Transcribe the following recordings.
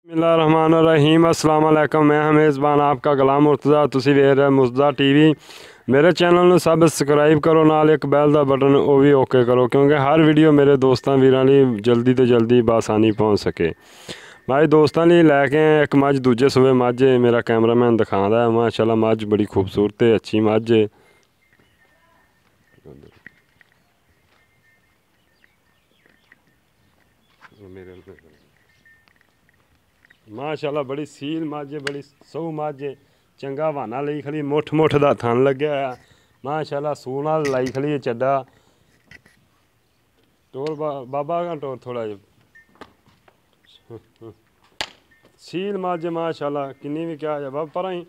बिस्मिल्लाहिर्रहमानिर्रहीम अस्सलाम वालेकुम। मैं मेज़बान आपका गुलाम मुर्तज़ा। तुसी वेख रहे मुर्तज़ा टीवी। मेरे चैनल ਨੂੰ सबसक्राइब करो, नाल एक बैल ਦਾ बटन ਉਹ ਵੀ ਓਕੇ ਕਰੋ ਕਿਉਂਕਿ ਹਰ ਵੀਡੀਓ ਮੇਰੇ ਦੋਸਤਾਂ ਵੀਰਾਂ ਲਈ ਜਲਦੀ ਤੋਂ ਜਲਦੀ ਬਾਸਾਨੀ ਪਹੁੰਚ ਸਕੇ। ਮੈਂ ਦੋਸਤਾਂ ਲਈ ਲੈ ਕੇ ਆਇਆ ਇੱਕ ਮੱਝ, ਦੂਜੇ ਸੂਬੇ ਮੱਝ ਮੇਰਾ ਕੈਮਰਾਮੈਨ ਦਿਖਾਉਂਦਾ ਹੈ। ਮਾਸ਼ਾਅੱਲਾ ਮੱਝ ਬੜੀ ਖੂਬਸੂਰਤ ਤੇ ਅੱਛੀ ਮੱਝ ਹੈ। माशाअल्लाह बड़ी सील मझ है, बड़ी सऊ मझ है। चंगा हवाना ली खड़ी, मुठ मुठ का थन लग्या है। माशाअल्लाह सूल नाल लाई खड़ी है चड्डा टोर बाबा का टोर थोड़ा जिहा सील मझ है। माशाअल्लाह किन्नी भी क्या है बाबा पर ही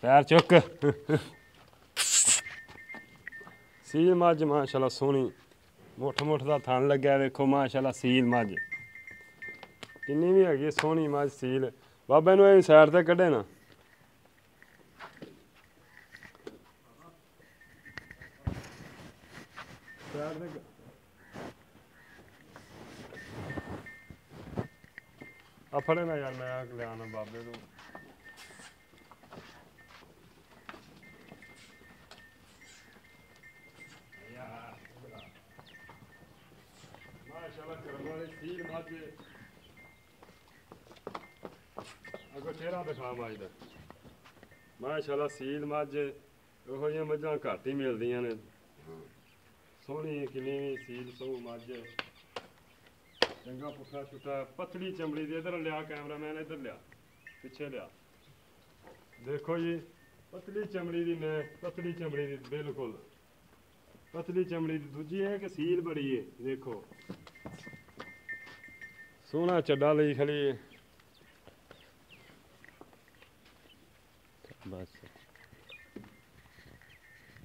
पैर चुक सील मझ माशाअल्लाह सोहनी मुठ मुठ का थन लग्या देखो। माशाअल्लाह सील मझ किन्नी भी हैगी सोहनी मझ सील। बाबा इनू साइड ते कड्ढे ना फड़े ना यार, मैं लिया बाबे तू अगो चेहरा दिखा मझ का। माशाअल्लाह सील मझ ओहो जिहियां मझां घट ही मिलदियां ने। सोहनी किन्नी भी सील सऊ मझ चंगा पुट्ठा छुट्टा पतली चमड़ी दी। इधर लिया कैमरामैन, इधर लिया पिछे लिया देखो जी पतली चमड़ी दी। मैं पतली चमड़ी दी बिल्कुल पतली चमड़ी दी। दूजी है कि सील बड़ी है देखो, सोहना चड्डा लई खड़ी है। बस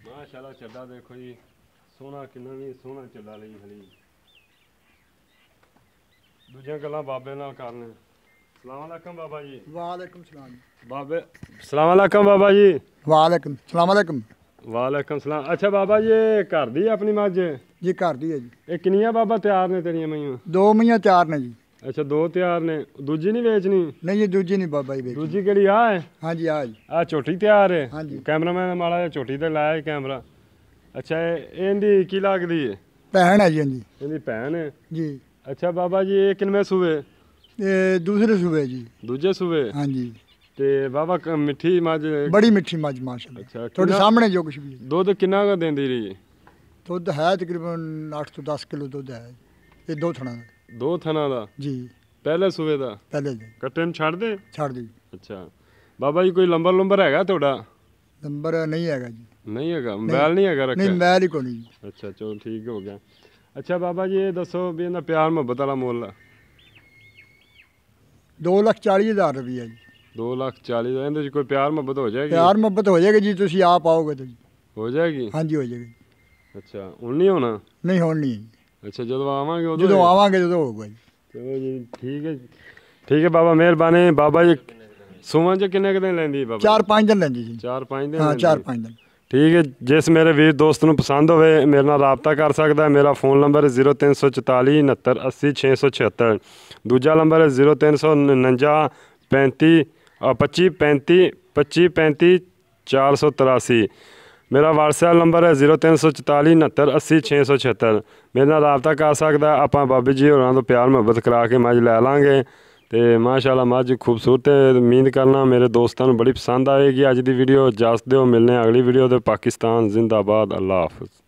माशाअल्लाह चड्डा देखो जी सोहना किन्ना भी सोहना चड्डा लई खड़ी। दूजियां गल्लां बाबे नाल करने। सलाम अलैकुम बाबा जी। वालेकुम सलाम बाबे सलाम अलैकुम बाबा जी। वालेकुम सलाम अलैकुम। वालेकुम सलाम। अच्छा बाबा जी घर दी अपनी मझ जी घर दी है जी। ये किन्नियां बाबा तैयार ने तेरियां मईयां? दो मईयां तैयार ने जी। अच्छा दो तैयार ने, दूजी नहीं बेचनी? नहीं जी दूजी नहीं बाबा जी बेची। दूजी केड़ी आ है? हाँ जी हाँ जी आ झोटी तैयार है। हाँ जी कैमरामैन माड़ा जिहा झोटी ते लाया कैमरा। अच्छा इहदी की लगदी है? भैन है जी। हाँ जी इहदी भैन है जी। अच्छा बाबा जी ये किनवे सूबे? ये दूसरे सूबे जी। दूजे सूबे? हाँ जी ते बाबा मिठी मझ बड़ी मिठी मझ माशाअल्लाह। अच्छा थोड़े सामने जो कुछ भी है। दुध किन्ना क देंदी रही? दुध है तकरीबन 8 तो 10 किलो दुध है। ये दो थना का। दो थना दा जी पहले सूबे दा? पहले जी कट्टे नूं छड्ड दे? छड़ दी। अच्छा बाबा जी कोई लंबर लुंबर हैगा तुहाडा? नंबर नहीं है जी। नहीं हैगा? मोबाइल नहीं हैगा रखा? नहीं मैल ही को नहीं जी। अच्छा चलो ठीक हो गया। अच्छा बाबा जी ये दसो भी इन्दा प्यार मुहब्बत वाला मुल 2,40,000 रुपया जी। 2,40,000 इहदे च कोई प्यार मुहब्बत हो जाएगी? प्यार मोहब्बत हो जाएगी जी, तुसी आप आओगे तो जी हो जाएगी? हाँ जी हो जाएगी। अच्छा हुण नहीं होना? नहीं होनी नहीं। अच्छा जदों आवांगे उदों? जो आवांगे जो होगा जी। चलो जी ठीक है बाबा मेहरबानी। बाबा जी सुमन च किन्ने क दिन लैंदी बाबा? 4-5 दिन लेंदी जी। 4-5 दिन हाँ लैंदी? 4-5 दिन। ठीक है जिस मेरे वीर दोस्त ਨੂੰ पसंद होवे मेरे नाल राबता कर सकता है। मेरा फ़ोन नंबर है 0344 69 80 676। दूजा नंबर है 0349 35 25 35 25 35 483। मेरा व्हाट्सएप नंबर है 0344 69 80 676। मेरे नाल राबता कर सकता है। आपां बाबे जी होरां तो प्यार मुहब्बत करा के मझ लै लांगे। तो माशाअल्लाह मझ खूबसूरत है। उम्मीद करना मेरे दोस्तों बड़ी पसंद आएगी अज दी वीडियो। इजाजत दो, मिलने अगली वीडियो। तो पाकिस्तान जिंदाबाद। अल्लाह हाफिज़।